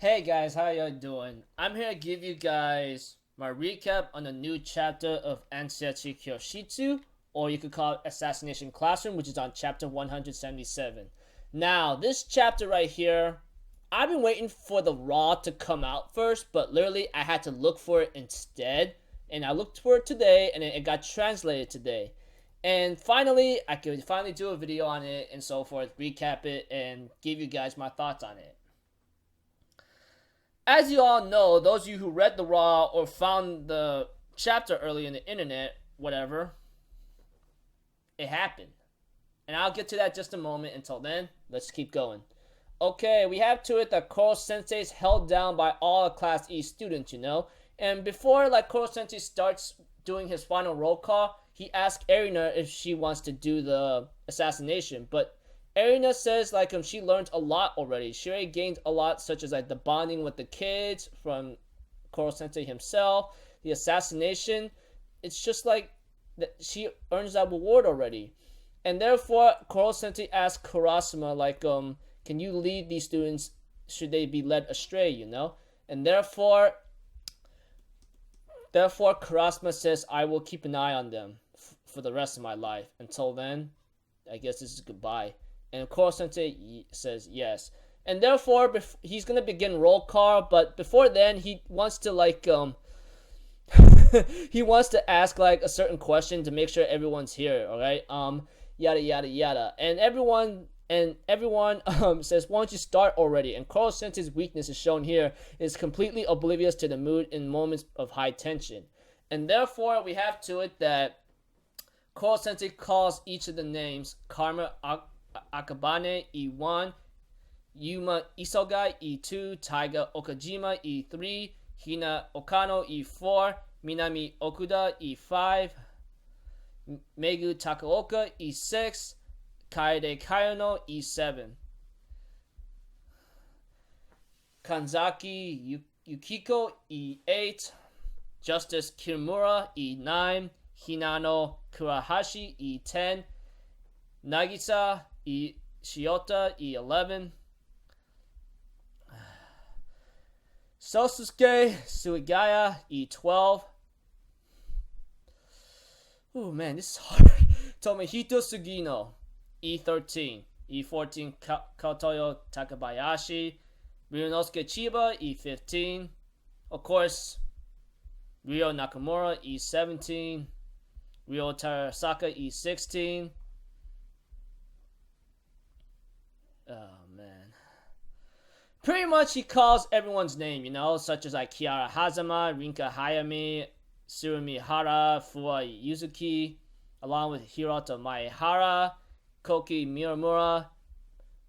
Hey guys, how y'all doing? I'm here to give you guys my recap on the new chapter of Ansatsu Kyoushitsu, or you could call it Assassination Classroom, which is on chapter 177. Now, this chapter right here, I've been waiting for the raw to come out first, but literally I had to look for it instead, and I looked for it today, and it got translated today. And finally, I could finally do a video on it and so forth, recap it, and give you guys my thoughts on it. As you all know, those of you who read the raw or found the chapter early in the internet, whatever, it happened. And I'll get to that just a moment. Until then, let's keep going. Okay, we have to it that Koro Sensei is held down by all Class E students, And before Koro Sensei starts doing his final roll call, he asks Erina if she wants to do the assassination. But Erina says she learned a lot already. She already gained a lot, such as the bonding with the kids from Koro Sensei himself, the assassination. It's just that she earns that reward already. And therefore, Koro Sensei asks Kurasuma, can you lead these students should they be led astray, And therefore Kurasuma says, I will keep an eye on them for the rest of my life. Until then, I guess this is goodbye. And Koro Sensei says yes. And therefore, he's going to begin roll call, but before then, he wants to he wants to ask a certain question to make sure everyone's here, alright? Yada yada yada. And everyone says, why don't you start already? And Koro Sensei's weakness is shown here, is completely oblivious to the mood in moments of high tension. And therefore, we have to it that Koro Sensei calls each of the names Karma Akabane E1, Yuma Isogai E2, Taiga Okajima E3, Hina Okano E4, Minami Okuda E5, Megu Takaoka E6, Kaede Kayano E7, Kanzaki Yukiko E8, Justice Kimura E9, Hinano Kurahashi E10, Nagisa Shiota E11, Sosuke Suigaya E12. Oh man, this is hard. Tomohito Sugino E13, E14 Kotoyo Takabayashi, Ryunosuke Chiba E15, of course Ryo Nakamura E17, Ryo Tarasaka E16. Oh man. Pretty much he calls everyone's name, such as Kiara Hazama, Rinka Hayami, Surumi Hara, Fua Yuzuki, along with Hiroto Maehara, Koki Miramura,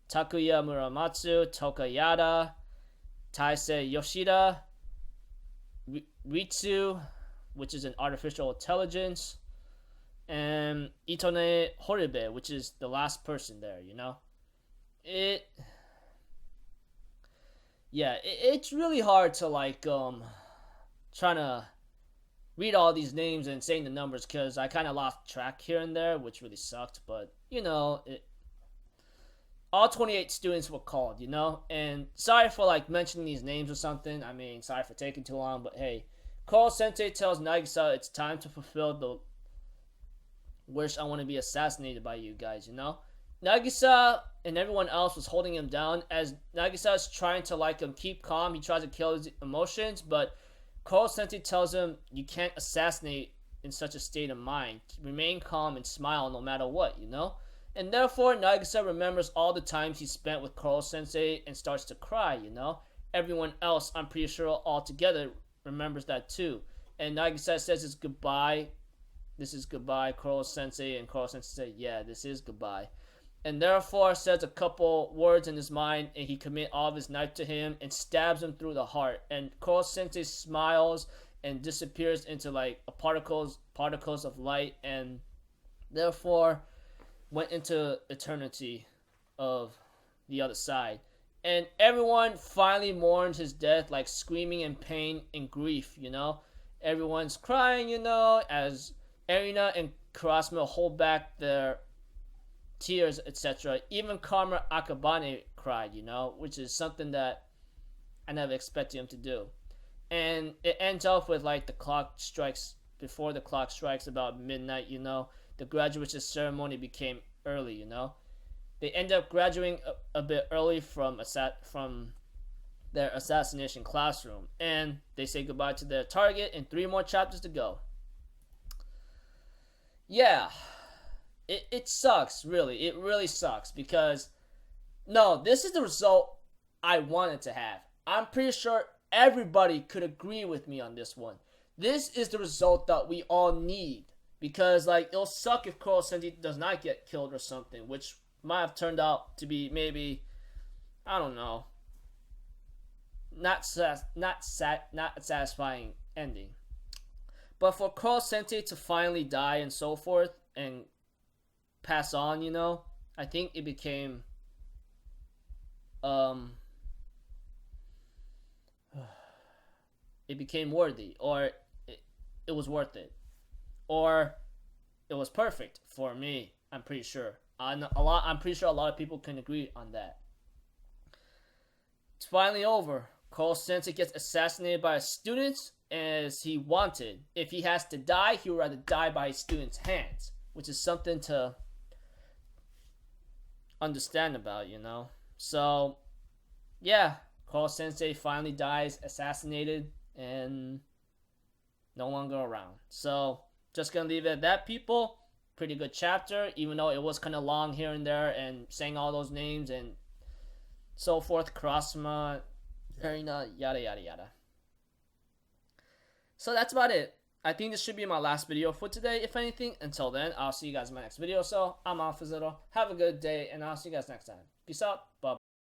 Takuya Muramatsu, Toka Yada, Taisei Yoshida, Ritsu, which is an artificial intelligence, and Itone Horibe, which is the last person there, It's really hard to trying to read all these names and saying the numbers, because I kind of lost track here and there, which really sucked. But all 28 students were called, and sorry for mentioning these names or something. I mean, sorry for taking too long, but hey, Koro Sensei tells Nagisa it's time to fulfill the wish. I want to be assassinated by you guys, Nagisa and everyone else was holding him down. As Nagisa is trying to keep calm, he tries to kill his emotions, but Koro Sensei tells him you can't assassinate in such a state of mind. Remain calm and smile no matter what, And therefore, Nagisa remembers all the times he spent with Koro Sensei and starts to cry, Everyone else, I'm pretty sure altogether, remembers that too. And Nagisa says it's goodbye. This is goodbye, Koro Sensei. And Koro Sensei says, yeah, this is goodbye. And therefore says a couple words in his mind, and he commits all of his knife to him and stabs him through the heart. And Koro Sensei smiles and disappears into particles of light, and therefore went into eternity of the other side. And everyone finally mourns his death, screaming in pain and grief, Everyone's crying, as Erina and Kurasuma hold back their tears, etc. Even Karma Akabane cried, which is something that I never expected him to do. And it ends off with like the clock strikes, before the clock strikes about midnight, the graduation ceremony became early, They end up graduating a bit early from their assassination classroom, and they say goodbye to their target and 3 more chapters to go. Yeah, it sucks, really. It really sucks because, no, this is the result I wanted to have. I'm pretty sure everybody could agree with me on this one. This is the result that we all need. Because, like, it'll suck if Koro Sensei does not get killed or something, which might have turned out to be maybe, I don't know, not a satisfying ending. But for Koro Sensei to finally die and so forth and pass on, I think it became it became worthy, or it was worth it, or it was perfect for me. I'm pretty sure. I'm pretty sure a lot of people can agree on that. It's finally over. Koro Sensei gets assassinated by his students as he wanted. If he has to die, he would rather die by his students' hands, which is something to understand about, So, yeah, Koro Sensei finally dies, assassinated, and no longer around. So, just gonna leave it at that, people. Pretty good chapter, even though it was kind of long here and there and saying all those names and so forth. Kurasama, Erina, yada yada yada. So that's about it. I think this should be my last video for today, if anything. Until then, I'll see you guys in my next video. So, I'm Alphazito. Have a good day, and I'll see you guys next time. Peace out. Bye.